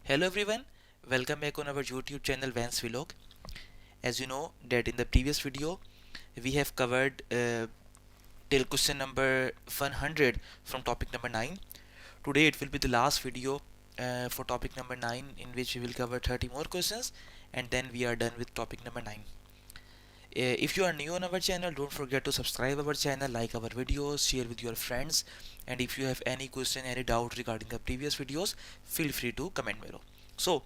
Hello everyone, welcome back on our YouTube channel Vans Vlog. As you know that in the previous video we have covered till question number 100 from topic number 9. Today it will be the last video for topic number 9, in which we will cover 30 more questions and then we are done with topic number 9. If you are new on our channel, don't forget to subscribe our channel, like our videos, share with your friends, and if you have any question, any doubt regarding the previous videos, feel free to comment below. So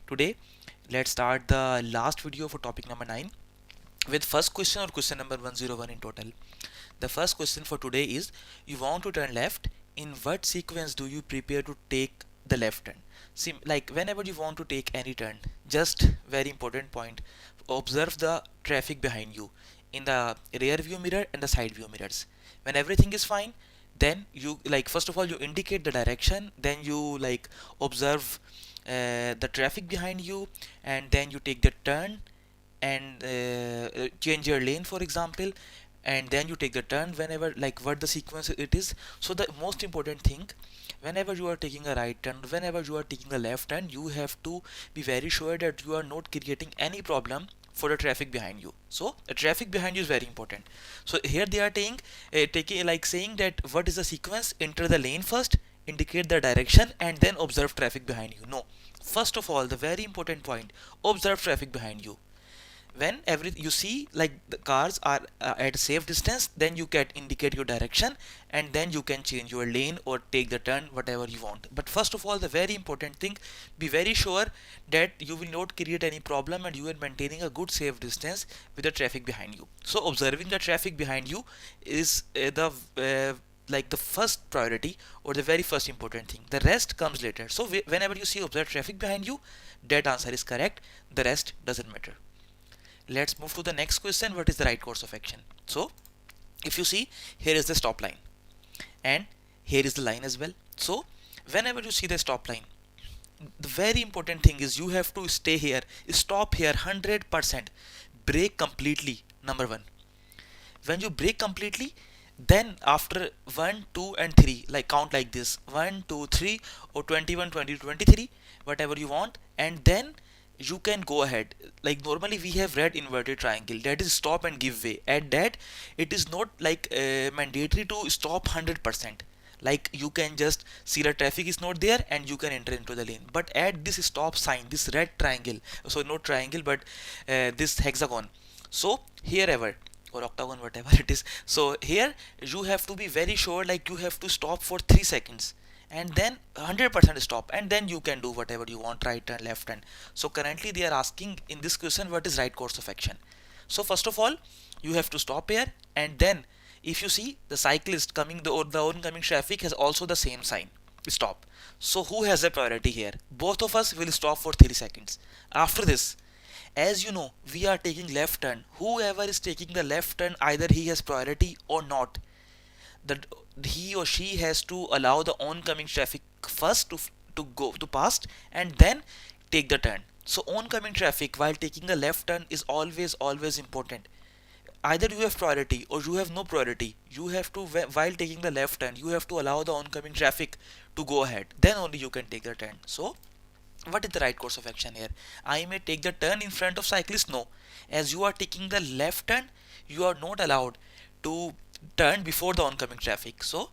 today let's start the last video for topic number 9 with first question, or question number 101 in total. The first question for today is, you want to turn left, in what sequence do you prepare to take the left turn? See, like whenever you want to take any turn, just very important point, observe the traffic behind you in the rear view mirror and the side view mirrors. When everything is fine, then you, like, first of all you indicate the direction, then you like observe the traffic behind you, and then you take the turn and change your lane, for example, and then you take the turn whenever, like, what the sequence it is. So the most important thing, whenever you are taking a right turn, whenever you are taking a left turn, you have to be very sure that you are not creating any problem for the traffic behind you. So the traffic behind you is very important. So here they are taking like saying that what is the sequence: enter the lane first, indicate the direction, and then observe traffic behind you. No, first of all, the very important point, observe traffic behind you. When every you see like the cars are at a safe distance, then you can indicate your direction, and then you can change your lane or take the turn, whatever you want. But first of all, the very important thing, be very sure that you will not create any problem and you are maintaining a good safe distance with the traffic behind you. So observing the traffic behind you is the like the first priority, or the very first important thing. The rest comes later. So whenever you see observe traffic behind you, that answer is correct. The rest doesn't matter. Let's move to the next question. What is the right course of action? So if you see, here is the stop line and here is the line as well. So whenever you see the stop line, the very important thing is you have to stay here, stop here 100%, brake completely. Number one, when you brake completely, then after 1 2 and 3, like count like this: 1 2 3, or 21 20 23, whatever you want, and then you can go ahead. Like normally we have read inverted triangle, that is stop and give way. At that, it is not like mandatory to stop 100%. Like you can just see the traffic is not there and you can enter into the lane, but at this stop sign, this red triangle, so not triangle but this hexagon, so here ever, or octagon, whatever it is, so here you have to be very sure, like you have to stop for 3 seconds and then 100% stop, and then you can do whatever you want, right and left. And so currently they are asking in this question, what is right course of action? So first of all, you have to stop here, and then if you see the cyclist coming, or the oncoming traffic has also the same sign, stop. So who has a priority here? Both of us will stop for 3 seconds. After this, as you know, we are taking left turn. Whoever is taking the left turn, either he has priority or not, that he or she has to allow the oncoming traffic first to go to pass, and then take the turn. So oncoming traffic while taking the left turn is always important. Either you have priority or you have no priority, you have to, while taking the left turn, you have to allow the oncoming traffic to go ahead, then only you can take the turn. So what is the right course of action here? I may take the turn in front of cyclist? No, as you are taking the left turn, you are not allowed to turn before the oncoming traffic. So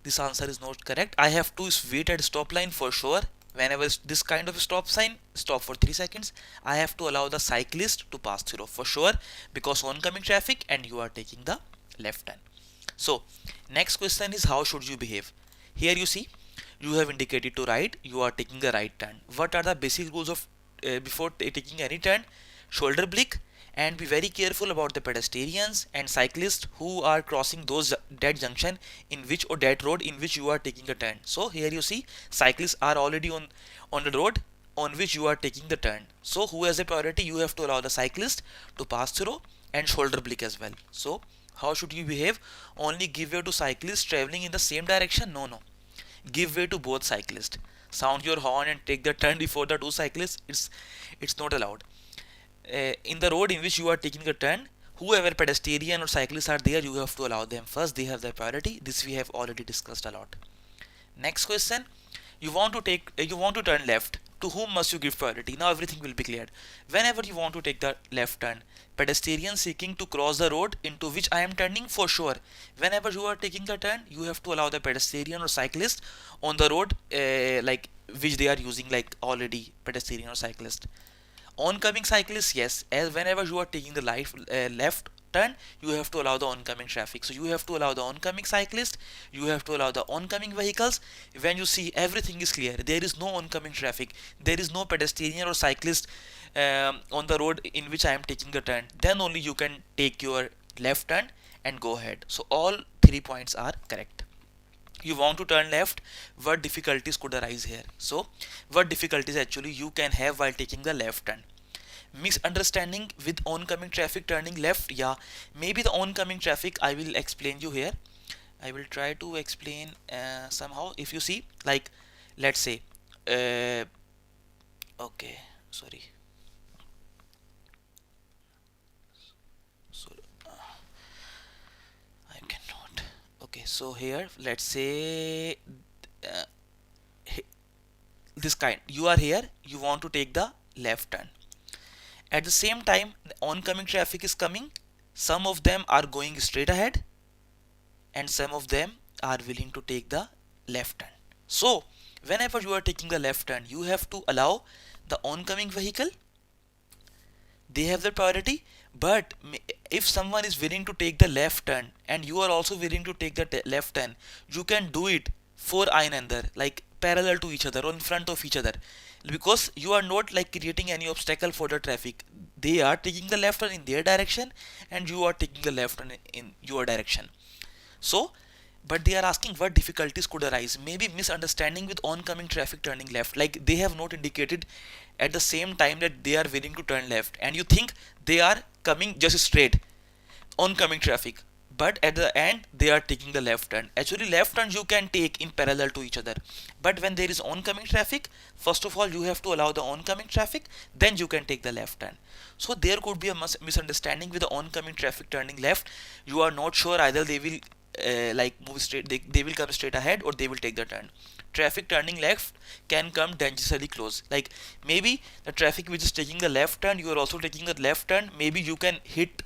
this answer is not correct. I have to wait at stop line for sure. Whenever this kind of stop sign, stop for 3 seconds. I have to allow the cyclist to pass through for sure, because oncoming traffic and you are taking the left turn. So next question is, how should you behave? Here you see, you have indicated to right, you are taking the right turn. What are the basic rules of before taking any turn? Shoulder blick, and be very careful about the pedestrians and cyclists who are crossing those dead junction in which, or dead road in which you are taking a turn. So here you see, cyclists are already on the road on which you are taking the turn. So who has a priority? You have to allow the cyclist to pass through, and shoulder blick as well. So how should you behave? Only give way to cyclists traveling in the same direction? No, give way to both cyclists. Sound your horn and take the turn before the two cyclists. It's not allowed. In the road in which you are taking a turn, whoever pedestrian or cyclists are there, you have to allow them first. They have the priority. This we have already discussed a lot. Next question: you want to turn left. To whom must you give priority? Now everything will be cleared. Whenever you want to take the left turn, pedestrian seeking to cross the road into which I am turning, for sure. Whenever you are taking the turn, you have to allow the pedestrian or cyclist on the road, like which they are using, like already pedestrian or cyclist. Oncoming cyclists, yes, as whenever you are taking the left turn, you have to allow the oncoming traffic. So you have to allow the oncoming cyclist, you have to allow the oncoming vehicles. When you see everything is clear, there is no oncoming traffic, there is no pedestrian or cyclist on the road in which I am taking the turn, then only you can take your left turn and go ahead. So all 3 points are correct. You want to turn left, what difficulties could arise here? So what difficulties actually you can have while taking the left turn? Misunderstanding with oncoming traffic turning left. Yeah, maybe the oncoming traffic, I will explain you here. I will try to explain somehow. If you see, like, let's say uh, okay, sorry, so I cannot. Okay, so here let's say uh, this kind, you are here, you want to take the left turn. At the same time, the oncoming traffic is coming. Some of them are going straight ahead and some of them are willing to take the left turn. So whenever you are taking the left turn, you have to allow the oncoming vehicle, they have the priority. But if someone is willing to take the left turn and you are also willing to take the left turn, you can do it for another, like parallel to each other or in front of each other, because you are not like creating any obstacle for the traffic. They are taking the left turn in their direction and you are taking the left turn in your direction. So but they are asking what difficulties could arise. Maybe misunderstanding with oncoming traffic turning left, like they have not indicated at the same time that they are willing to turn left and you think they are coming just straight, oncoming traffic, but at the end they are taking the left turn. Actually left turns you can take in parallel to each other, but when there is oncoming traffic, first of all you have to allow the oncoming traffic, then you can take the left turn. So there could be a misunderstanding with the oncoming traffic turning left. You are not sure either they will like move straight, they will come straight ahead or they will take the turn. Traffic turning left can come dangerously close, like maybe the traffic which is taking the left turn, you are also taking the left turn, maybe you can hit,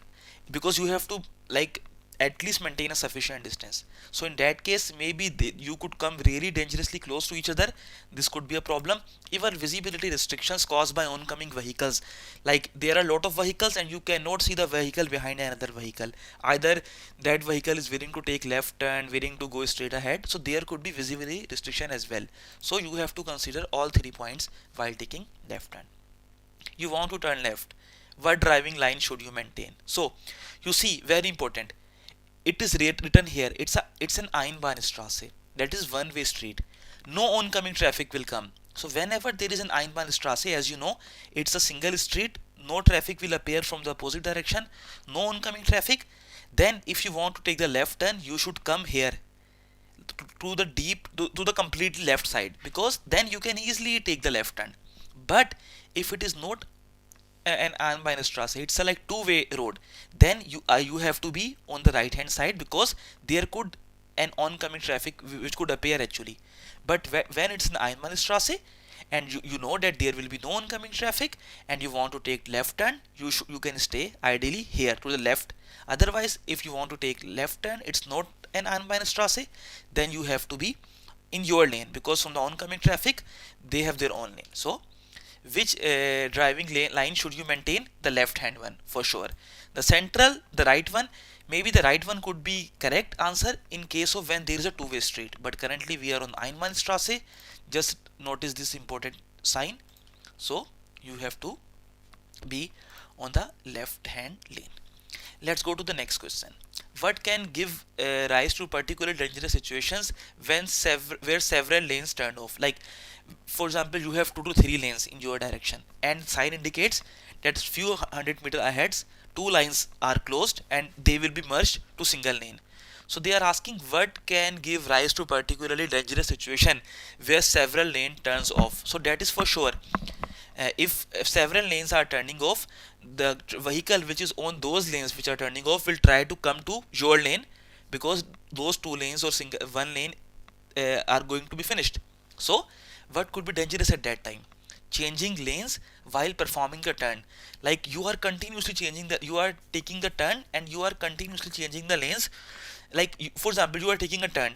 because you have to like at least maintain a sufficient distance. So in that case maybe you could come really dangerously close to each other. This could be a problem. Even visibility restrictions caused by oncoming vehicles, like there are a lot of vehicles and you cannot see the vehicle behind another vehicle, either that vehicle is willing to take left turn, willing to go straight ahead, so there could be visibility restriction as well. So you have to consider all 3 points while taking left turn. You want to turn left, what driving line should you maintain? So you see, very important, it is written here, it's an Einbahnstraße, that is one way street, no oncoming traffic will come. So whenever there is an Einbahnstraße, as you know, it's a single street, no traffic will appear from the opposite direction, no oncoming traffic. Then if you want to take the left turn, you should come here to the to the completely left side, because then you can easily take the left turn. But if it is not an Einbahnstraße, it's a like two-way road, then you have to be on the right hand side, because there could an oncoming traffic which could appear actually. But when it's an Einbahnstraße and you know that there will be no oncoming traffic and you want to take left turn, you can stay ideally here to the left. Otherwise if you want to take left turn, it's not an Einbahnstraße, then you have to be in your lane, because from the oncoming traffic they have their own lane. So which driving line should you maintain? The left hand one for sure. The central, the right one, maybe the right one could be correct answer in case of when there is a two-way street, but currently we are on Einbahnstraße. Just notice this important sign, so you have to be on the left hand lane. Let's go to the next question. What can give rise to particular dangerous situations when where several lanes turned off? Like for example, you have 2 to 3 lanes in your direction and sign indicates that few hundred meter ahead two lines are closed and they will be merged to single lane. So they are asking what can give rise to particularly dangerous situation where several lane turns off. So that is for sure. If several lanes are turning off, the vehicle which is on those lanes which are turning off will try to come to your lane, because those 2 lanes or one lane are going to be finished. So what could be dangerous at that time? changing lanes while performing a turn. Like you are continuously changing the, you are taking the turn and you are continuously changing the lanes. Like for example, you are taking a turn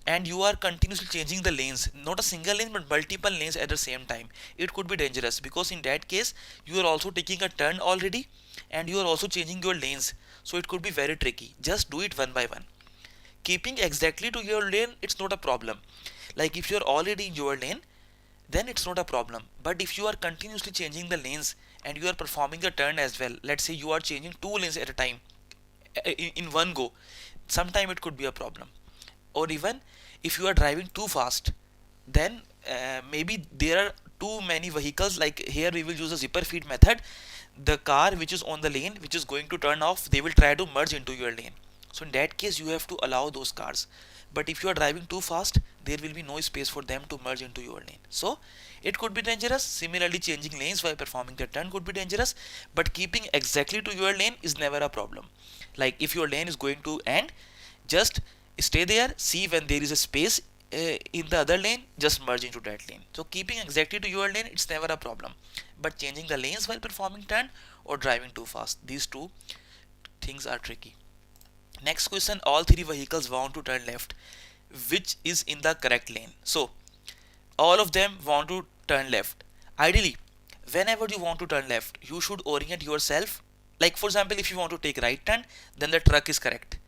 and you are continuously changing the lanes, not a single lane but multiple lanes at the same time. It could be dangerous because in that case you are also taking a turn already and you are also changing your lanes, so it could be very tricky. Just do it one by one. Keeping exactly to your lane, it's not a problem. Like if you're already in your lane, then it's not a problem. But if you are continuously changing the lanes and you are performing a turn as well, let's say you are changing two lanes at a time in one go, sometime it could be a problem. Or even if you are driving too fast, then maybe there are too many vehicles. Like here we will use a zipper feed method. The car which is on the lane which is going to turn off, they will try to merge into your lane. So in that case you have to allow those cars. But if you are driving too fast, there will be no space for them to merge into your lane, so it could be dangerous. Similarly, changing lanes while performing the turn could be dangerous, but keeping exactly to your lane is never a problem. Like if your lane is going to end, just stay there, see when there is a space in the other lane, just merge into that lane. So keeping exactly to your lane, it's never a problem. But changing the lanes while performing turn or driving too fast, these two things are tricky. Next question, all three vehicles want to turn left. Which is in the correct lane? So all of them want to turn left. Ideally, whenever you want to turn left, you should orient yourself. Like for example, if you want to take right turn, then the truck is correct.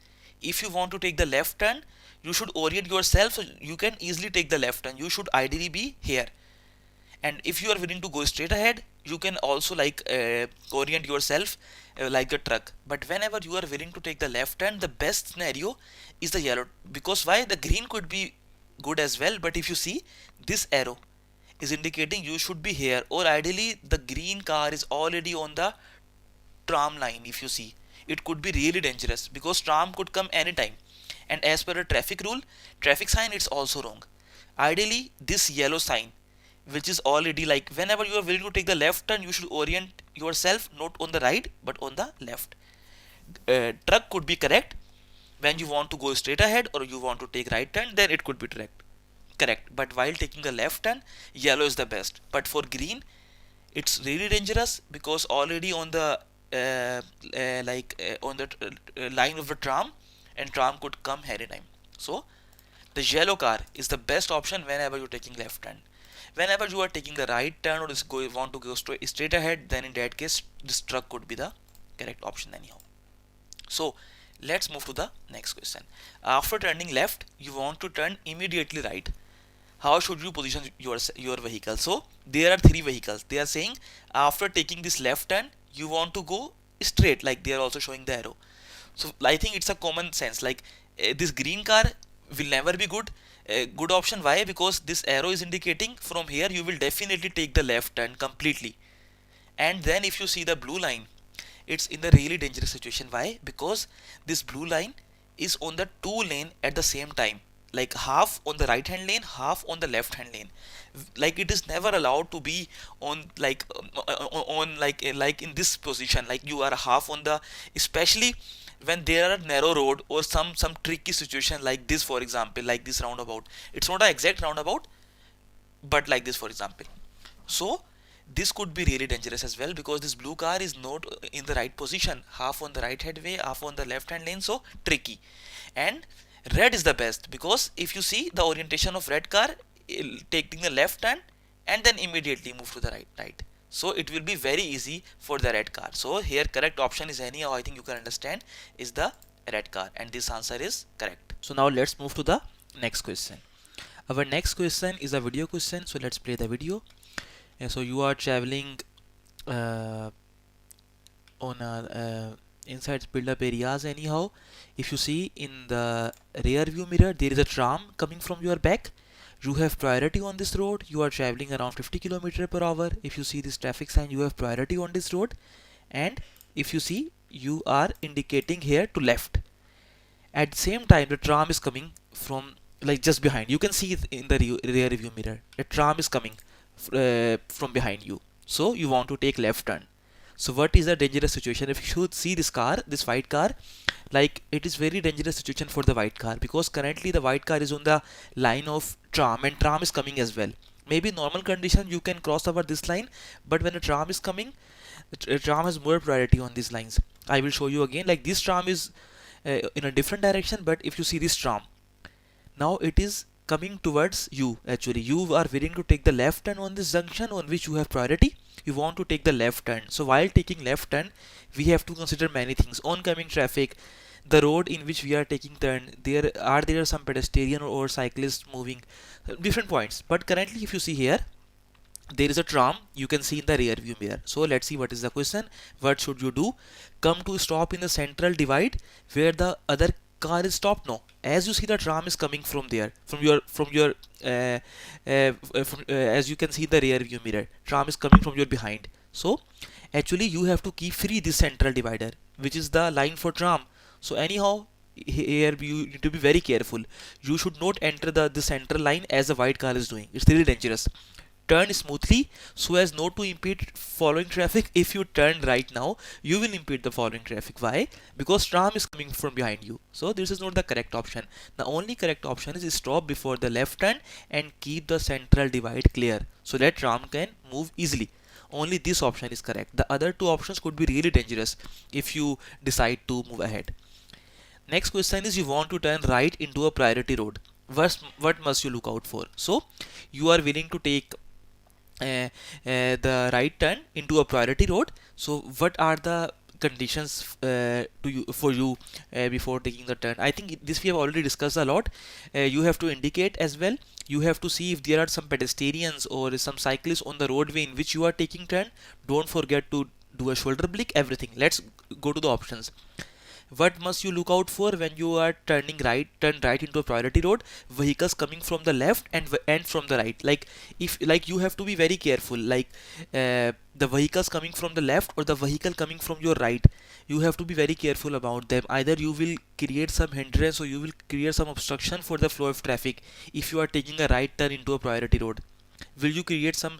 If you want to take the left turn, you should orient yourself so you can easily take the left turn. You should ideally be here. And if you are willing to go straight ahead, you can also like orient yourself like the truck. But whenever you are willing to take the left turn, the best scenario is the yellow. Because why? The green could be good as well, but if you see, this arrow is indicating you should be here, or ideally the green car is already on the tram line. If you see, it could be really dangerous because tram could come anytime, and as per a traffic rule, traffic sign, it's also wrong. Ideally this yellow sign, which is already, like whenever you are willing to take the left turn, you should orient yourself not on the right but on the left. Truck could be correct when you want to go straight ahead or you want to take right turn, then it could be correct. But while taking the left turn, yellow is the best. But for green, it's really dangerous because already on the on the line of the tram, and tram could come anytime. So the yellow car is the best option whenever you're taking left turn. Whenever you are taking the right turn or want to go straight ahead, then in that case this truck could be the correct option anyhow. So let's move to the next question. After turning left, you want to turn immediately right. How should you position your vehicle? So there are three vehicles. They are saying after taking this left turn, you want to go straight, like they are also showing the arrow. So I think it's a common sense, like this green car will never be good option. Why? Because this arrow is indicating from here you will definitely take the left turn completely. And then if you see the blue line, it's in the really dangerous situation. Why? Because this blue line is on the two lane at the same time, like half on the right hand lane, half on the left hand lane. Like it is never allowed to be on like in this position, like you are half on the, especially when there are narrow road or some tricky situation like this, for example, like this roundabout. It's not an exact roundabout, but like this, for example. So this could be really dangerous as well because this blue car is not in the right position, half on the right hand way, half on the left hand lane, so tricky. And red is the best because if you see the orientation of red car, taking the left turn and then immediately move to the right, so it will be very easy for the red car. So here correct option is anyhow, I think you can understand, is the red car, and this answer is correct. So now let's move to the next question. Our next question is a video question, so let's play the video. And so you are traveling on inside build-up areas anyhow. If you see in the rear view mirror, there is a tram coming from your back. You have priority on this road. You are traveling around 50 km per hour. If you see this traffic sign, you have priority on this road. And if you see, you are indicating here to left. At the same time, the tram is coming from like just behind. You can see it in the rear view mirror. A tram is coming from behind you. So you want to take left turn. So what is the dangerous situation? If you should see this car, this white car, like it is very dangerous situation for the white car because currently the white car is on the line of tram and tram is coming as well. Maybe normal condition you can cross over this line, but when a tram is coming, the tram has more priority on these lines. I will show you again. Like this tram is in a different direction, but if you see this tram, now it is coming towards you. Actually, you are willing to take the left turn on this junction on which you have priority. You want to take the left turn. So while taking left turn, we have to consider many things: oncoming traffic, the road in which we are taking turn, there some pedestrian or cyclists moving, different points. But currently, if you see here, there is a tram you can see in the rear view mirror. So let's see what is the question. What should you do? Come to stop in the central divide where the other car is stopped. No, as you see, the tram is coming from there, from your as you can see the rear view mirror, tram is coming from your behind. So actually you have to keep free this central divider, which is the line for tram. So anyhow, here you need to be very careful. You should not enter the central line as a white car is doing. It's really dangerous. Turn smoothly so as not to impede following traffic. If you turn right now, you will impede the following traffic. Why? Because tram is coming from behind you. So this is not the correct option. The only correct option is stop before the left turn and keep the central divide clear so that tram can move easily. Only this option is correct. The other two options could be really dangerous if you decide to move ahead. Next question is, you want to turn right into a priority road. What must you look out for? So you are willing to take the right turn into a priority road. So what are the conditions for you before taking the turn? I think this we have already discussed a lot. You have to indicate as well. You have to see if there are some pedestrians or some cyclists on the roadway in which you are taking turn. Don't forget to do a shoulder blink, everything. Let's go to the options. What must you look out for when you are turn right into a priority road? Vehicles coming from the left and from the right. Like if like you have to be very careful. Like the vehicles coming from the left or the vehicle coming from your right, you have to be very careful about them. Either you will create some hindrance or you will create some obstruction for the flow of traffic if you are taking a right turn into a priority road. Will you create some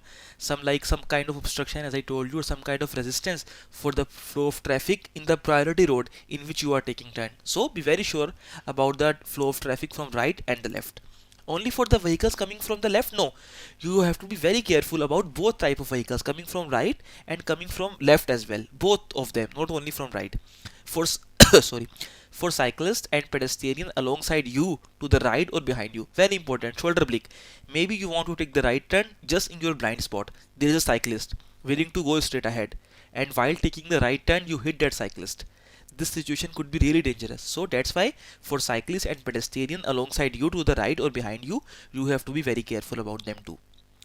kind of obstruction, as I told you, or some kind of resistance for the flow of traffic in the priority road in which you are taking turn? So be very sure about that flow of traffic from right and the left. Only for the vehicles coming from the left, no, you have to be very careful about both type of vehicles coming from right and coming from left as well, both of them, not only from right. For sorry, for cyclist and pedestrian alongside you, to the right or behind you, very important, shoulder blink. Maybe you want to take the right turn, just in your blind spot there is a cyclist willing to go straight ahead, and while taking the right turn you hit that cyclist. This situation could be really dangerous. So that's why for cyclists and pedestrian alongside you, to the right or behind you, you have to be very careful about them too.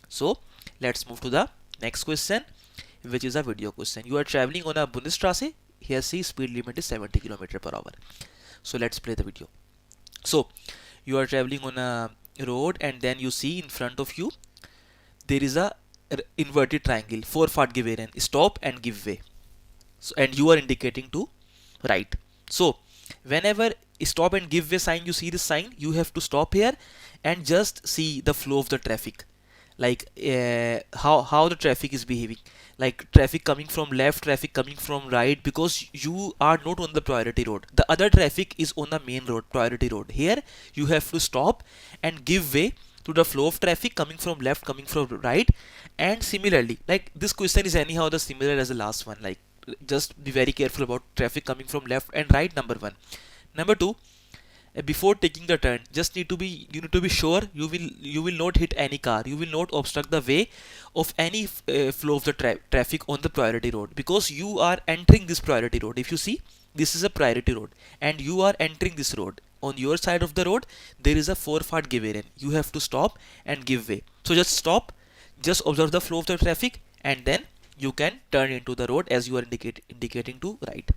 So let's move to the next question, which is a video question. You are traveling on a Bundesstraße. Here see speed limit is 70 km/h. So let's play the video. So you are traveling on a road and then you see in front of you there is a inverted triangle, Vorfahrtgewähren, stop and give way. So, and you are indicating to right. So whenever stop and give way sign, you see this sign, you have to stop here and just see the flow of the traffic. Like how the traffic is behaving, like traffic coming from left, traffic coming from right, because you are not on the priority road, the other traffic is on the main road, priority road. Here you have to stop and give way to the flow of traffic coming from left, coming from right. And similarly, like this question is anyhow the similar as the last one, like just be very careful about traffic coming from left and right, number one. Number two, before taking the turn, just you need to be sure you will not hit any car, you will not obstruct the way of any flow of the traffic on the priority road, because you are entering this priority road. If you see, this is a priority road and you are entering this road. On your side of the road there is a Vorfahrtgewähren, you have to stop and give way. So just stop, just observe the flow of the traffic, and then you can turn into the road as you are indicating to right.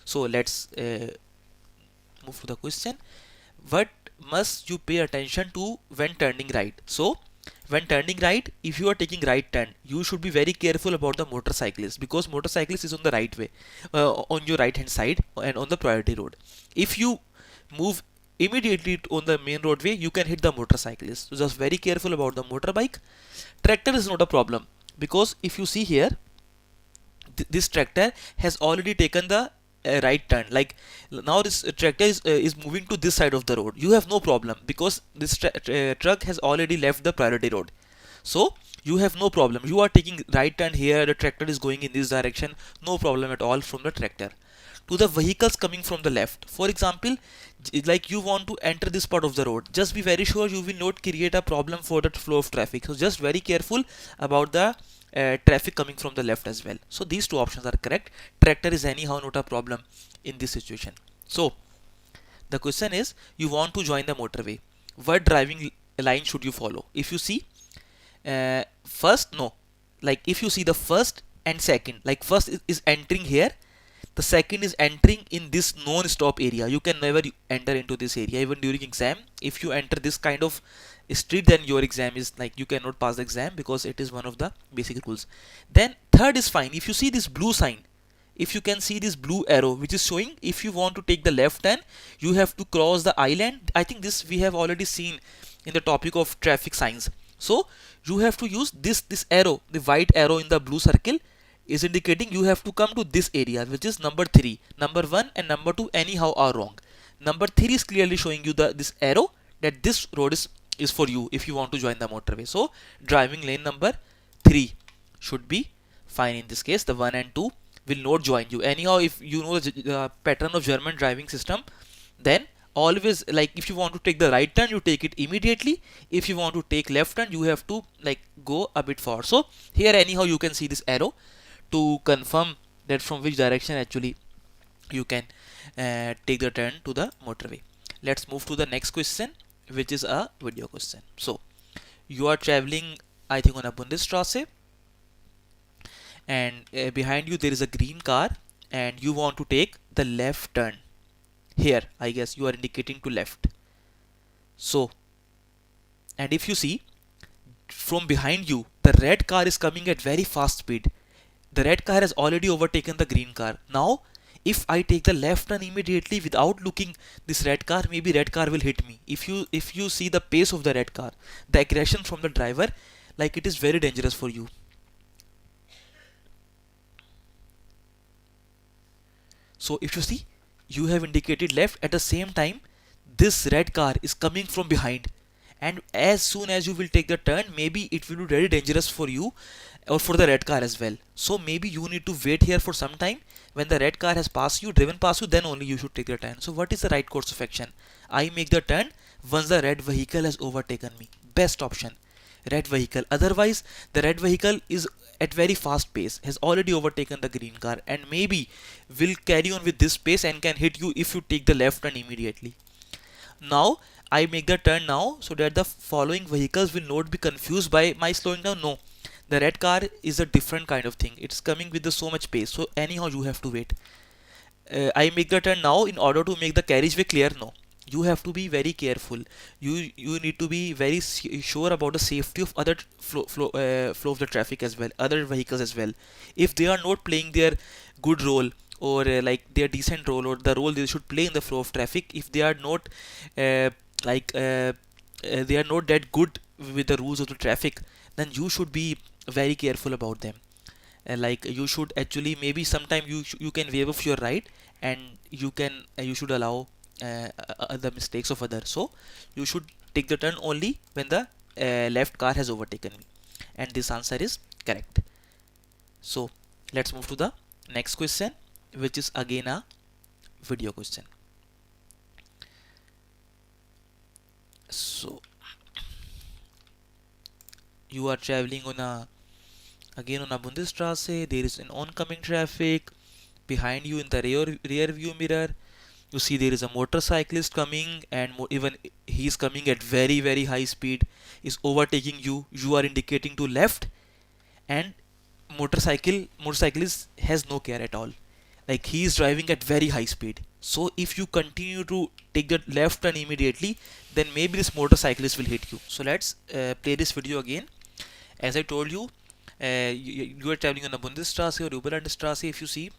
So let's move to the question. What must you pay attention to when turning right? So when turning right, if you are taking right turn, you should be very careful about the motorcyclist, because motorcyclist is on the right way, on your right hand side and on the priority road. If you move immediately on the main roadway, you can hit the motorcyclist. So just very careful about the motorbike. Tractor is not a problem, because if you see here, this tractor has already taken the right turn. Like now this tractor is moving to this side of the road, you have no problem because this truck has already left the priority road. So you have no problem. You are taking right turn here, the tractor is going in this direction, no problem at all from the tractor. To the vehicles coming from the left, for example, like you want to enter this part of the road, just be very sure you will not create a problem for the flow of traffic. So just very careful about the traffic coming from the left as well. So these two options are correct. Tractor is anyhow not a problem in this situation. So the question is, you want to join the motorway, what driving line should you follow? If you see first, no, like if you see the first and second, like first is entering here, the second is entering in this non-stop area. You can never enter into this area even during exam. If you enter this kind of street, then your exam is like, you cannot pass the exam because it is one of the basic rules. Then third is fine. If you see this blue sign, if you can see this blue arrow which is showing, if you want to take the left turn, you have to cross the island. I think this we have already seen in the topic of traffic signs. So you have to use this arrow, the white arrow in the blue circle is indicating you have to come to this area, which is number 3. Number 1 and number 2 anyhow are wrong. Number 3 is clearly showing you this arrow that this road is for you if you want to join the motorway. So driving lane number 3 should be fine in this case. The 1 and 2 will not join you anyhow. If you know the pattern of German driving system, then always, like if you want to take the right turn, you take it immediately. If you want to take left turn, you have to like go a bit forward. So here anyhow you can see this arrow to confirm that from which direction actually you can take the turn to the motorway. Let's move to the next question, which is a video question. So you are traveling, I think, on a Bundesstraße, and behind you there is a green car, and you want to take the left turn. Here I guess you are indicating to left. So, and if you see from behind you, the red car is coming at very fast speed. The red car has already overtaken the green car. Now if I take the left turn immediately without looking this red car, maybe red car will hit me. If you see the pace of the red car, the aggression from the driver, like it is very dangerous for you. So if you see, you have indicated left, at the same time this red car is coming from behind, and as soon as you will take the turn, maybe it will be very dangerous for you or for the red car as well. So maybe you need to wait here for some time. When the red car has passed you, driven past you, then only you should take the turn. So what is the right course of action? I make the turn once the red vehicle has overtaken me. Best option, red vehicle. Otherwise the red vehicle is at very fast pace, has already overtaken the green car, and maybe will carry on with this pace and can hit you if you take the left turn immediately. Now I make the turn now so that the following vehicles will not be confused by my slowing down. No, the red car is a different kind of thing. It's coming with so much pace. So anyhow you have to wait. I make the turn now in order to make the carriageway clear. No, you have to be very careful. You need to be very sure about the safety of other flow of the traffic as well, other vehicles as well. If they are not playing their good role, or like their decent role, or the role they should play in the flow of traffic, if they are not uh, like they are not that good with the rules of the traffic, then you should be very careful about them. Like you should actually, maybe sometime you can waive off your right, and you should allow the mistakes of others. So you should take the turn only when the left car has overtaken me, and this answer is correct. So let's move to the next question, which is again a video question. So you are traveling on a, again on a Bundesstraße. There is an oncoming traffic. Behind you in the rear view mirror, you see there is a motorcyclist coming, and even he is coming at very high speed, is overtaking you. You are indicating to left, and motorcyclist has no care at all. Like he is driving at very high speed. So if you continue to take the left turn immediately, then maybe this motorcyclist will hit you. So let's play this video again. As I told you, you are traveling on a Bundesstraße or Oberlandesstraße. If you see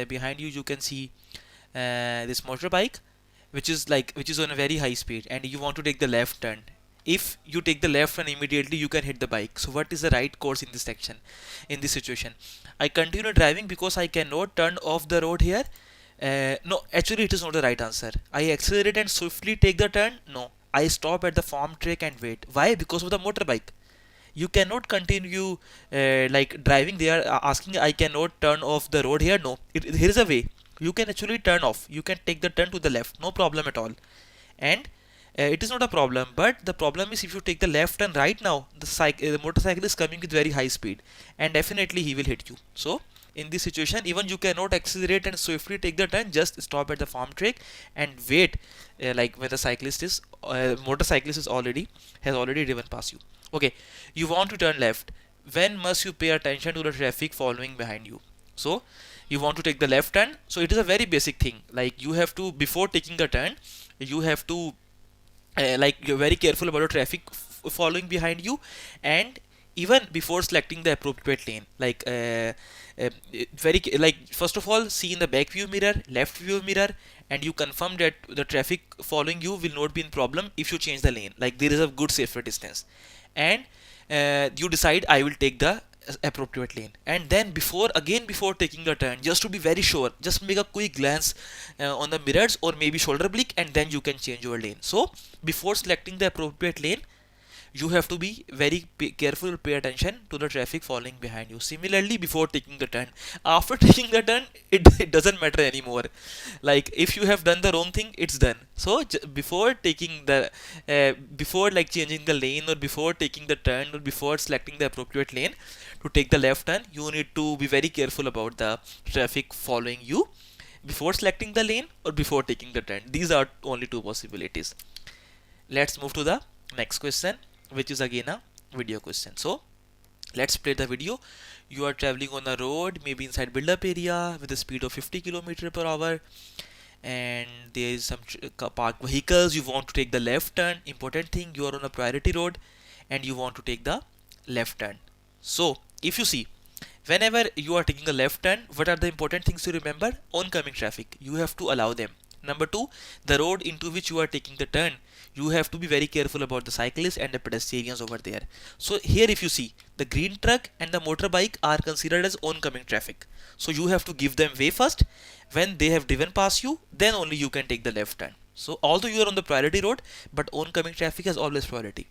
behind you, you can see this motorbike, which is on a very high speed, and you want to take the left turn. If you take the left turn immediately, you can hit the bike. So what is the right course in this section, in this situation? I continue driving because I cannot turn off the road here. No, actually it is not the right answer. I accelerate and swiftly take the turn. No, I stop at the farm track and wait. Why? Because of the motorbike. You cannot continue like driving there, asking I cannot turn off the road here. No, here is a way. You can actually turn off. You can take the turn to the left, no problem at all. And it is not a problem, but the problem is if you take the left turn right now, the motorcycle is coming with very high speed, and definitely he will hit you. So in this situation, even you cannot accelerate and swiftly take the turn. Just stop at the farm track and wait, like when the cyclist is motorcyclist is already has already driven past you. Okay, you want to turn left. When must you pay attention to the traffic following behind you? So you want to take the left turn. So it is a very basic thing. Like you have to, before taking the turn, you have to like you're very careful about the traffic following behind you, and even before selecting the appropriate lane, like like first of all, see in the back view mirror, left view mirror, and you confirm that the traffic following you will not be in problem if you change the lane, like there is a good safer distance. And you decide I will take the appropriate lane, and then before taking the turn, just to be very sure, just make a quick glance on the mirrors or maybe shoulder blink, and then you can change your lane. So before selecting the appropriate lane, you have to be very careful, pay attention to the traffic following behind you. Similarly, before taking the turn, after taking the turn, it doesn't matter anymore. Like if you have done the wrong thing, it's done. So before taking the before like changing the lane, or before taking the turn, or before selecting the appropriate lane to take the left turn, you need to be very careful about the traffic following you before selecting the lane or before taking the turn. These are only two possibilities. Let's move to the next question, which is again a video question. So let's play the video. You are traveling on a road, maybe inside build-up area, with a speed of 50 km per hour, and there is some parked vehicles. You want to take the left turn. Important thing, you are on a priority road and you want to take the left turn. So if you see, whenever you are taking a left turn, what are the important things to remember? Oncoming traffic, you have to allow them. Number two, the road into which you are taking the turn, you have to be very careful about the cyclists and the pedestrians over there. So here if you see, the green truck and the motorbike are considered as oncoming traffic. So you have to give them way first. When they have driven past you, then only you can take the left turn. So although you are on the priority road, but oncoming traffic has always priority.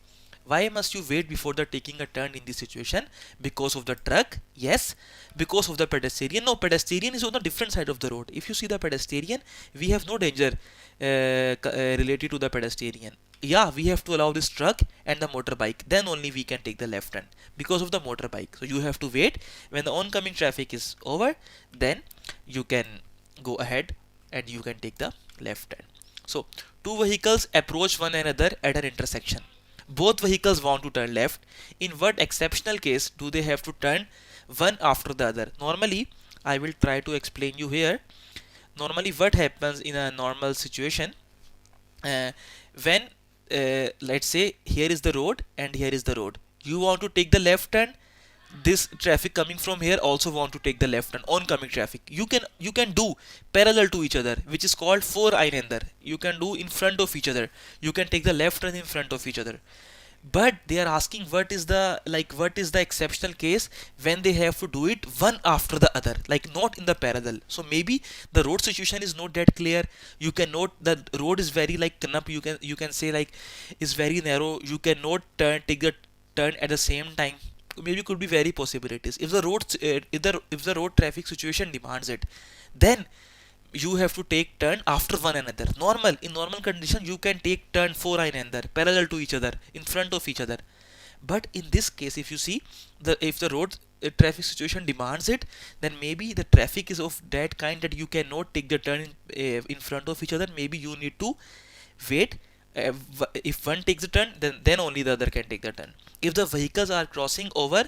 Why must you wait before the taking a turn in this situation? Because of the truck? Yes. Because of the pedestrian? No, pedestrian is on the different side of the road. If you see the pedestrian, we have no danger related to the pedestrian. Yeah, we have to allow this truck and the motorbike. Then only we can take the left turn because of the motorbike. So you have to wait when the oncoming traffic is over. Then you can go ahead and you can take the left turn. So two vehicles approach one another at an intersection. Both vehicles want to turn left. In what exceptional case do they have to turn one after the other? Normally, I will try to explain you here. Normally, what happens in a normal situation, when let's say here is the road and here is the road, you want to take the left turn, this traffic coming from here also want to take the left turn, oncoming traffic. You can do parallel to each other, which is called four einander. You can do in front of each other. You can take the left turn in front of each other. But they are asking what is the exceptional case when they have to do it one after the other, like not in the parallel. So maybe the road situation is not that clear. You cannot, the road is very like knapp, you can say like is very narrow. You cannot take the turn at the same time. Maybe could be very possibilities. If the road traffic situation demands it, then you have to take turn after one another. In normal condition, you can take turn four another parallel to each other in front of each other. But in this case, if you see, if the road traffic situation demands it, then maybe the traffic is of that kind that you cannot take the turn in front of each other. Maybe you need to wait. If one takes the turn, then only the other can take the turn. If the vehicles are crossing over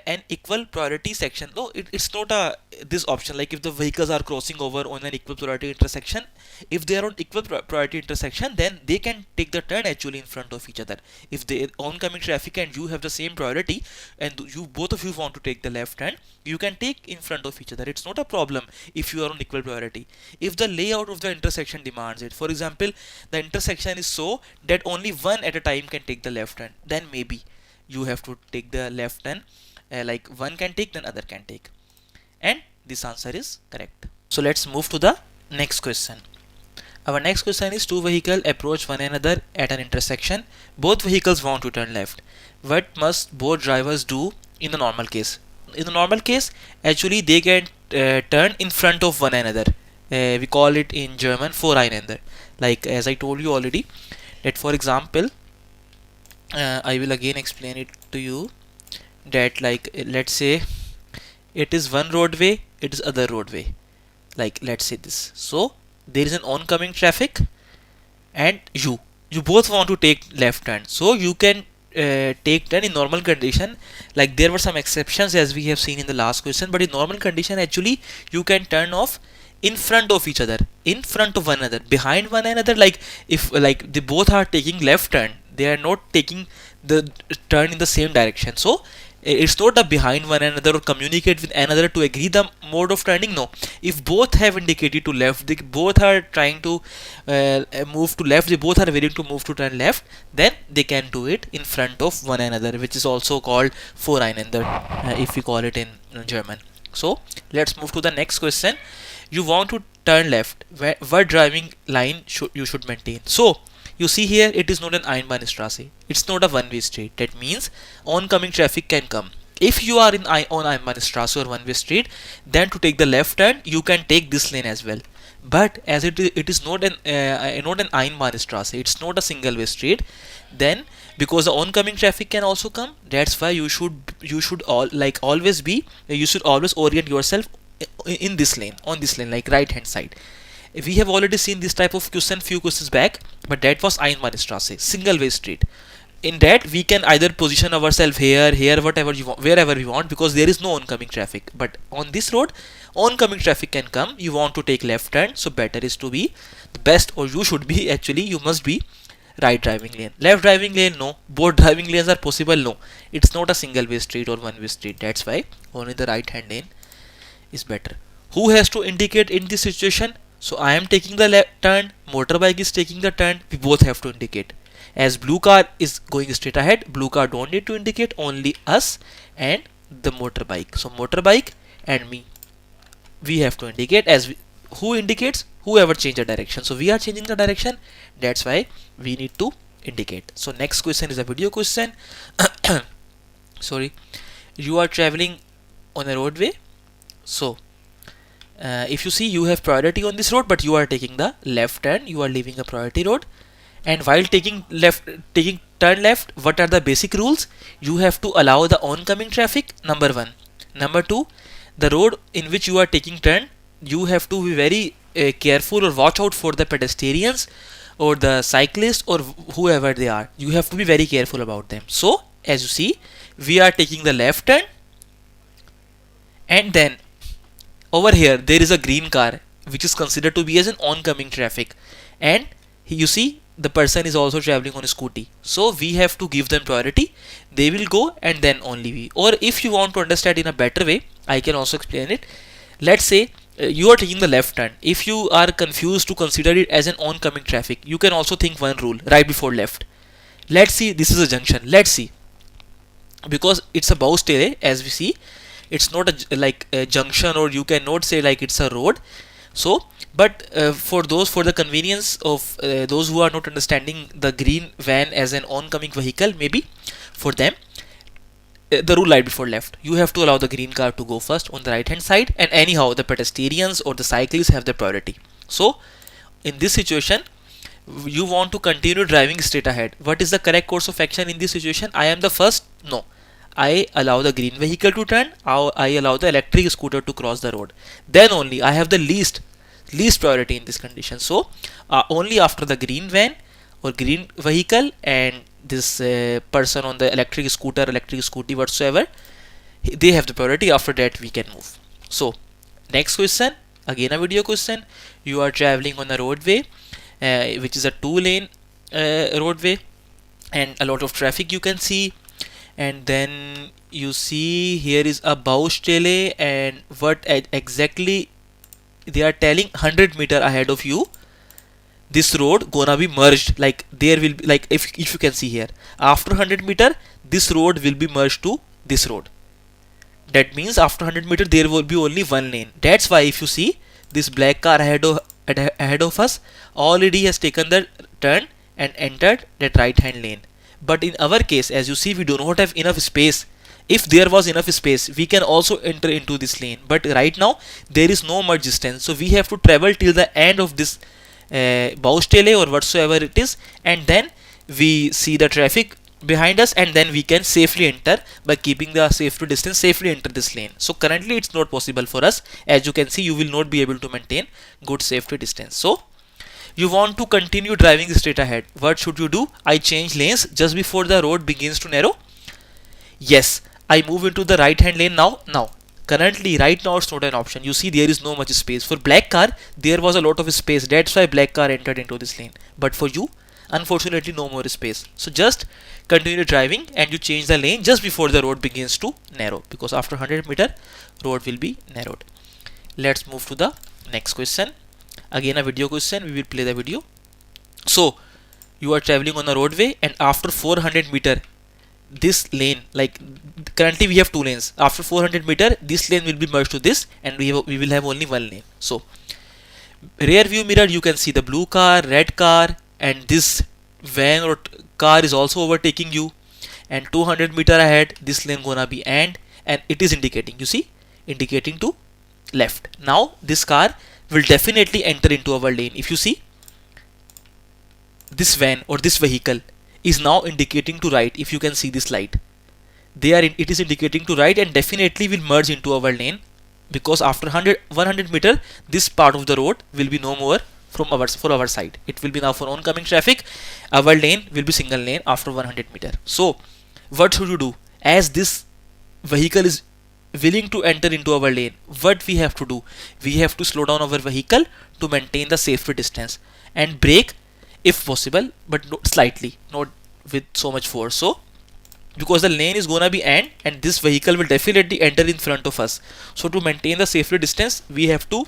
an equal priority section, no, it's not a this option. Like if the vehicles are crossing over on an equal priority intersection, if they are on equal priority intersection, then they can take the turn actually in front of each other. If the oncoming traffic and you have the same priority, and you both of you want to take the left turn, you can take in front of each other. It's not a problem if you are on equal priority. If the layout of the intersection demands it, for example, the intersection is so that only one at a time can take the left turn, then maybe you have to take the left turn. Like one can take, then other can take, and this answer is correct. So let's move to the next question. Our next question is two vehicles approach one another at an intersection. Both vehicles want to turn left. What must both drivers do in the normal case? In the normal case, actually they can turn in front of one another. We call it in German voreinander. Like as I told you already, that for example, I will again explain it to you. That like let's say it is one roadway, it is other roadway. Like let's say this. So there is an oncoming traffic and you both want to take left turn, so you can take turn in normal condition. Like there were some exceptions as we have seen in the last question, but in normal condition actually you can turn off in front of each other, in front of one another, behind one another. Like if like they both are taking left turn, they are not taking the turn in the same direction, so it's not a behind one another or communicate with another to agree the mode of turning. No, if both have indicated to left, they both are trying to move to left, they both are willing to move to turn left, then they can do it in front of one another, which is also called voreinander, if we call it in German. So let's move to the next question. You want to turn left, what driving line you should maintain? So you see here, it is not an Einbahnstraße. It's not a one-way street. That means oncoming traffic can come. If you are on Einbahnstraße or one-way street, then to take the left turn, you can take this lane as well. But as it is not an Einbahnstraße, it's not a single-way street. Then because the oncoming traffic can also come, that's why you should always orient yourself in this lane, on this lane, like right hand side. We have already seen this type of question few questions back, but that was Einbahnstraße, single way street. In that we can either position ourselves here, whatever you want, wherever we want, because there is no oncoming traffic. But on this road, oncoming traffic can come, you want to take left turn, so better is to be the best, or you should be actually, you must be right driving lane. Left driving lane, no. Both driving lanes are possible, no. It's not a single way street or one way street. That's why only the right hand lane is better. Who has to indicate in this situation? So I am taking the left turn, motorbike is taking the turn, we both have to indicate. As blue car is going straight ahead, blue car don't need to indicate, only us and the motorbike. So motorbike and me, we have to indicate. Who indicates? Whoever change the direction. So we are changing the direction, that's why we need to indicate. So next question is a video question. Sorry, you are traveling on a roadway. So if you see, you have priority on this road, but you are taking the left turn, you are leaving a priority road. And while taking turn left, what are the basic rules? You have to allow the oncoming traffic, number one. Number two, the road in which you are taking turn, you have to be very careful or watch out for the pedestrians or the cyclists or whoever they are. You have to be very careful about them. So as you see, we are taking the left turn, and then over here there is a green car which is considered to be as an oncoming traffic, and you see the person is also traveling on a scooty, so we have to give them priority. They will go and then only we. Or if you want to understand in a better way, I can also explain it. Let's say you are taking the left turn. If you are confused to consider it as an oncoming traffic, you can also think one rule right before left. Let's see, this is a junction. Let's see, because it's a Baustelle, as we see, it's not a junction, or you cannot say like it's a road. So but for the convenience of those who are not understanding the green van as an oncoming vehicle, maybe for them the rule right before left, you have to allow the green car to go first on the right hand side, and anyhow the pedestrians or the cyclists have the priority. So in this situation, you want to continue driving straight ahead. What is the correct course of action in this situation? I am the first? No, I allow the green vehicle to turn, I allow the electric scooter to cross the road, then only I have the least priority in this condition. So only after the green van or green vehicle and this person on the electric scooter, electric scooty, whatsoever, they have the priority. After that we can move. So next question, again a video question. You are traveling on a roadway which is a 2-lane roadway, and a lot of traffic you can see, and then you see here is a Baustelle, and what exactly they are telling, 100 meter ahead of you this road gonna be merged. Like there will be, like if you can see here, after 100 meter this road will be merged to this road. That means after 100 meter there will be only one lane. That's why if you see this black car ahead ahead of us already has taken the turn and entered that right hand lane. But in our case, as you see, we do not have enough space. If there was enough space, we can also enter into this lane, but right now there is no much distance, so we have to travel till the end of this Baustelle or whatsoever it is, and then we see the traffic behind us, and then we can safely enter by keeping the safety distance, safely enter this lane. So currently it's not possible for us. As you can see, you will not be able to maintain good safety distance. So you want to continue driving straight ahead. What should you do? I change lanes just before the road begins to narrow. Yes, I move into the right hand lane now. Currently right now it's not an option. You see, there is no much space. For black car there was a lot of space, that's why black car entered into this lane. But for you, unfortunately, no more space. So just continue driving and you change the lane just before the road begins to narrow, because after 100-meter road will be narrowed. Let's move to the next question. Again a video question. We will play the video. So you are traveling on a roadway, and after 400-meter this lane, like currently we have two lanes, after 400-meter this lane will be merged to this, and we will have only one lane. So rear view mirror, you can see the blue car, red car, and this van or car is also overtaking you, and 200-meter ahead this lane gonna be and it is indicating, you see, indicating to left. Now this car will definitely enter into our lane. If you see, this van or this vehicle is now indicating to right. If you can see this light, it is indicating to right and definitely will merge into our lane, because after 100-meter this part of the road will be no more for our side. It will be now for oncoming traffic. Our lane will be single lane after 100-meter. So what should you do? As this vehicle is willing to enter into our lane, what we have to do? We have to slow down our vehicle to maintain the safety distance and brake if possible, but slightly, not with so much force. So because the lane is gonna be and this vehicle will definitely enter in front of us, so to maintain the safety distance we have to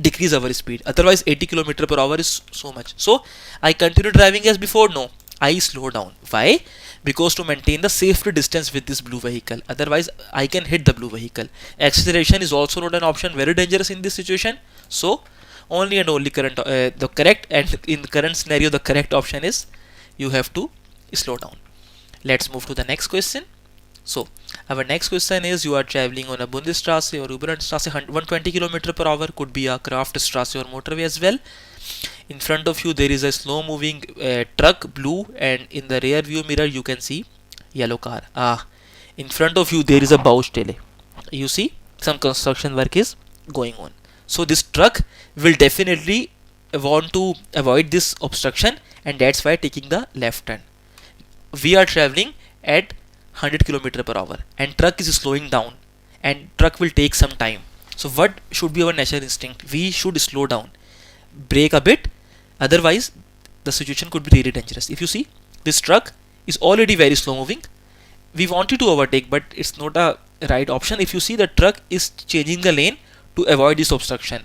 decrease our speed. Otherwise 80 km/h is so much. So I continue driving as before? No, I slow down. Why? Because to maintain the safety distance with this blue vehicle, otherwise I can hit the blue vehicle. Acceleration is also not an option, very dangerous in this situation. So only and only in the current scenario the correct option is you have to slow down. Let's move to the next question. So our next question is, you are traveling on a Bundesstraße or Überlandstraße, 120 km/h, could be a Kraftstraße or motorway as well. In front of you there is a slow moving truck, blue, and in the rear view mirror you can see yellow car. In front of you there is a Baustelle. You see some construction work is going on. So this truck will definitely want to avoid this obstruction, and that's why taking the left turn. We are traveling at 100 km/h and truck is slowing down, and truck will take some time. So what should be our natural instinct? We should slow down, brake a bit, otherwise the situation could be really dangerous. If you see, this truck is already very slow moving. We wanted to overtake, but it's not a right option. If you see, the truck is changing the lane to avoid this obstruction.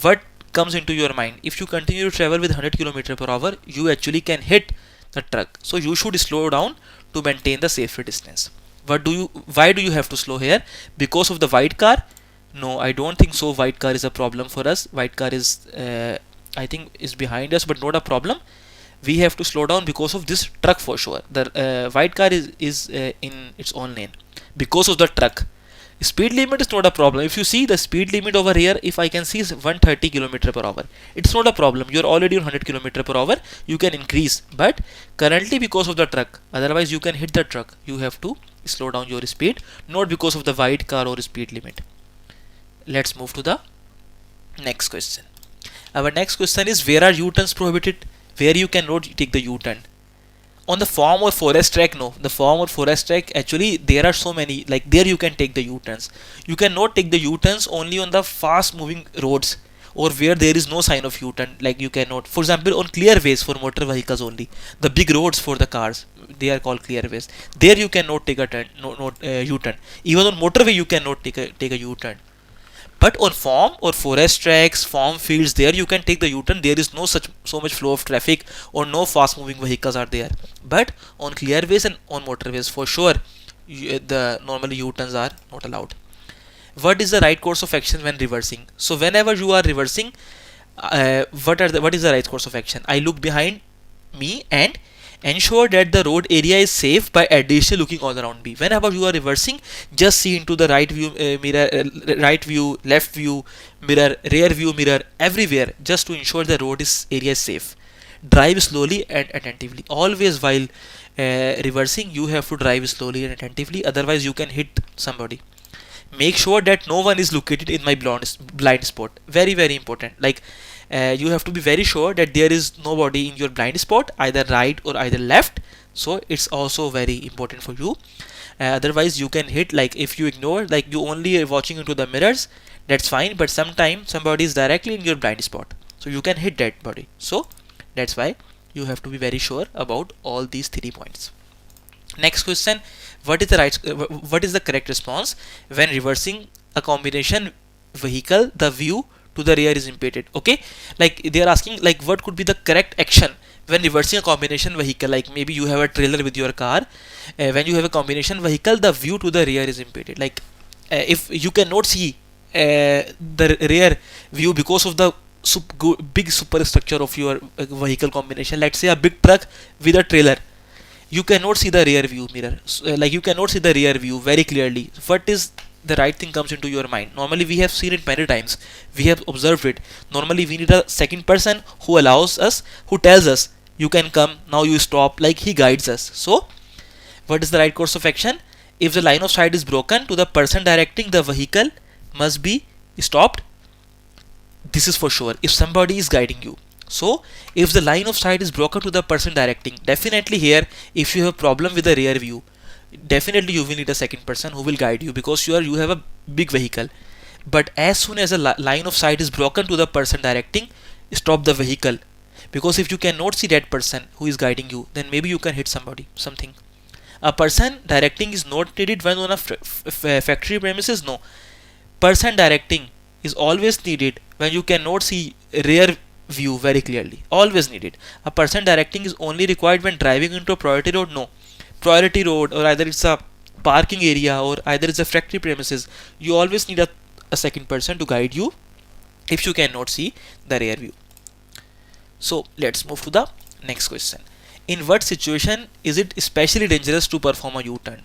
What comes into your mind? If you continue to travel with 100 km/h, you actually can hit the truck. So you should slow down to maintain the safety distance. Why do you have to slow here? Because of the white car? No, I don't think so. White car is a problem for us. White car is I think is behind us, but not a problem. We have to slow down because of this truck for sure. The white car is in its own lane because of the truck. Speed limit is not a problem. If you see, the speed limit over here, if I can see, is 130 km/h. It's not a problem. You're already on 100 km/h. You can increase, but currently because of the truck, otherwise you can hit the truck. You have to slow down your speed, not because of the white car or speed limit. Let's move to the next question. Our next question is, where are U-turns prohibited? Where you cannot take the U-turn? On the farm or forest track? No, the farm or forest track, actually there are so many, like there you can take the U-turns. You cannot take the U-turns only on the fast moving roads or where there is no sign of U-turn. Like you cannot, for example, on clear ways for motor vehicles only, the big roads for the cars, they are called clear ways. There you cannot take a turn, U-turn. Even on motorway you cannot take a U-turn. But on farm or forest tracks, farm fields, there you can take the U-turn. There is no so much flow of traffic or no fast moving vehicles are there. But on clearways and on motorways, for sure, the normally U-turns are not allowed. What is the right course of action when reversing? So whenever you are reversing, what is the right course of action? I look behind me and ensure that the road area is safe by additionally looking all around me. Whenever you are reversing, just see into the right view mirror, right view, left view mirror, rear view mirror, everywhere, just to ensure the road is area is safe. Drive slowly and attentively. Always while reversing, you have to drive slowly and attentively, otherwise you can hit somebody. Make sure that no one is located in my blind spot. Very very important. Like you have to be very sure that there is nobody in your blind spot, either right or either left. So it's also very important for you. Otherwise you can hit, like if you ignore, like you only are watching into the mirrors, that's fine, but sometimes somebody is directly in your blind spot, so you can hit that body. So that's why you have to be very sure about all these 3 points. Next question: what is the correct response when reversing a combination vehicle? The view to the rear is impeded. Okay, like they are asking, like what could be the correct action when reversing a combination vehicle? Like maybe you have a trailer with your car. When you have a combination vehicle, the view to the rear is impeded. Like if you cannot see the rear view because of the big superstructure of your vehicle combination, let's say a big truck with a trailer, you cannot see the rear view mirror. Like you cannot see the rear view very clearly. What is the right thing comes into your mind? Normally we have seen it many times, we have observed it. Normally we need a second person who allows us, who tells us you can come now, you stop, like he guides us. So what is the right course of action? If the line of sight is broken to the person directing, the vehicle must be stopped. This is for sure, if somebody is guiding you. So if the line of sight is broken to the person directing, definitely here if you have problem with the rear view, definitely you will need a second person who will guide you, because you have a big vehicle. But as soon as a line of sight is broken to the person directing, stop the vehicle, because if you cannot see that person who is guiding you, then maybe you can hit something. A person directing is not needed when on a factory premises. No, person directing is always needed when you cannot see rear view very clearly. Always needed. A person directing is only required when driving into a priority road. No, priority road, or either it's a parking area or either it's a factory premises, you always need a second person to guide you if you cannot see the rear view. So let's move to the next question. In what situation is it especially dangerous to perform a U-turn?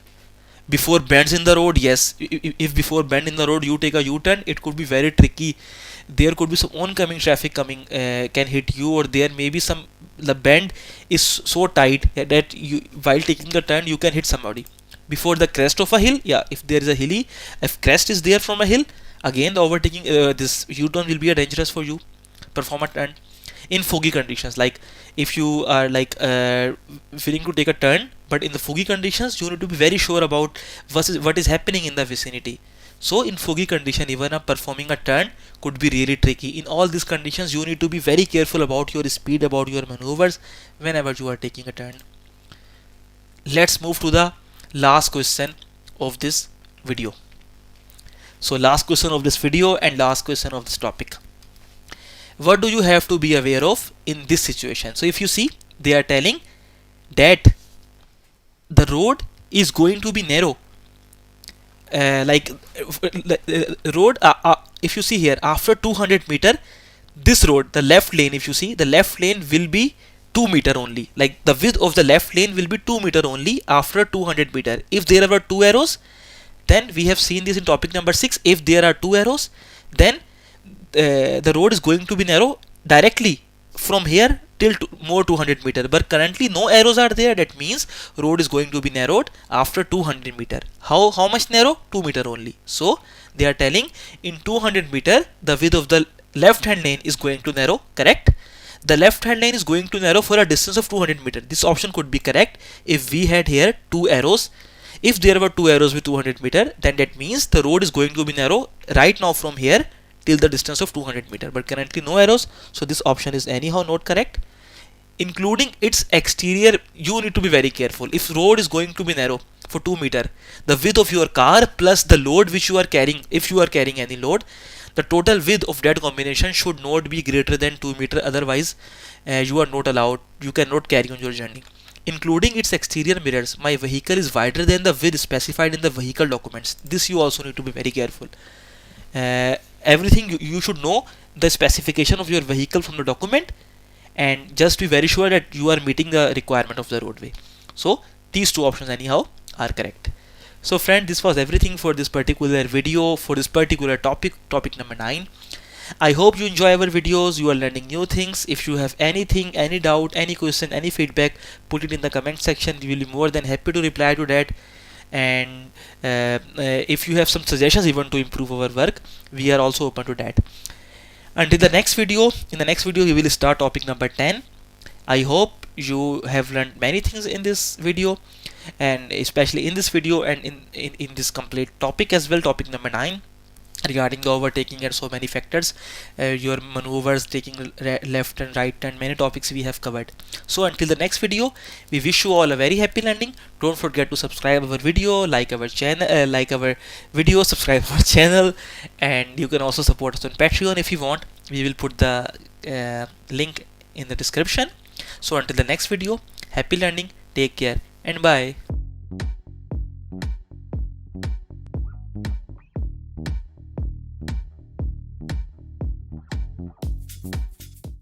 Before bends in the road, yes. If before bend in the road you take a U-turn, it could be very tricky. There could be some oncoming traffic coming, can hit you, or there may be some, the bend is so tight that you, while taking the turn, you can hit somebody. Before the crest of a hill, yeah, if there is a hilly, if crest is there from a hill, again the overtaking, this U-turn will be a dangerous for you. Perform a turn. In foggy conditions, like if you are like willing to take a turn, but in the foggy conditions you need to be very sure about what is happening in the vicinity. So in foggy condition, even performing a turn could be really tricky. In all these conditions you need to be very careful about your speed, about your maneuvers whenever you are taking a turn. Let's move to the last question of this video. So last question of this video and last question of this topic: what do you have to be aware of in this situation? So if you see, they are telling that the road is going to be narrow. Road, if you see here, after 200 meter, this road, the left lane, if you see, the left lane will be 2 meter only. Like the width of the left lane will be 2 meter only after 200 meter. If there were 2 arrows, then we have seen this in topic number 6. If there are 2 arrows, then the road is going to be narrow directly from here till more 200 meter, but currently no arrows are there. That means road is going to be narrowed after 200 meter. How much narrow? 2 meter only. So they are telling in 200 meter the width of the left hand lane is going to narrow. Correct. The left hand lane is going to narrow for a distance of 200 meter. This option could be correct if we had here 2 arrows. If there were 2 arrows with 200 meter, then that means the road is going to be narrow right now from here till the distance of 200 meter, but currently no arrows, so this option is anyhow not correct. Including its exterior, you need to be very careful. If road is going to be narrow for 2 meter, the width of your car plus the load which you are carrying, if you are carrying any load, the total width of that combination should not be greater than 2 meter, otherwise you are not allowed, you cannot carry on your journey. Including its exterior mirrors, my vehicle is wider than the width specified in the vehicle documents. This you also need to be very careful. Everything you should know the specification of your vehicle from the document and just be very sure that you are meeting the requirement of the roadway. So these two options anyhow are correct. So friend, this was everything for this particular video, for this particular topic number 9. I hope you enjoy our videos, you are learning new things. If you have anything, any doubt, any question, any feedback, put it in the comment section. We will be more than happy to reply to that. And if you have some suggestions even to improve our work, we are also open to that. Until the next video, in the next video we will start topic number 10. I hope you have learned many things in this video, and especially in this video and in this complete topic as well, topic number 9, regarding the overtaking and so many factors, your maneuvers, taking left and right, and many topics we have covered. So until the next video, we wish you all a very happy learning. Don't forget to subscribe our video, like our channel, like our video, subscribe our channel, and you can also support us on Patreon if you want. We will put the link in the description. So until the next video, happy learning, take care, and bye.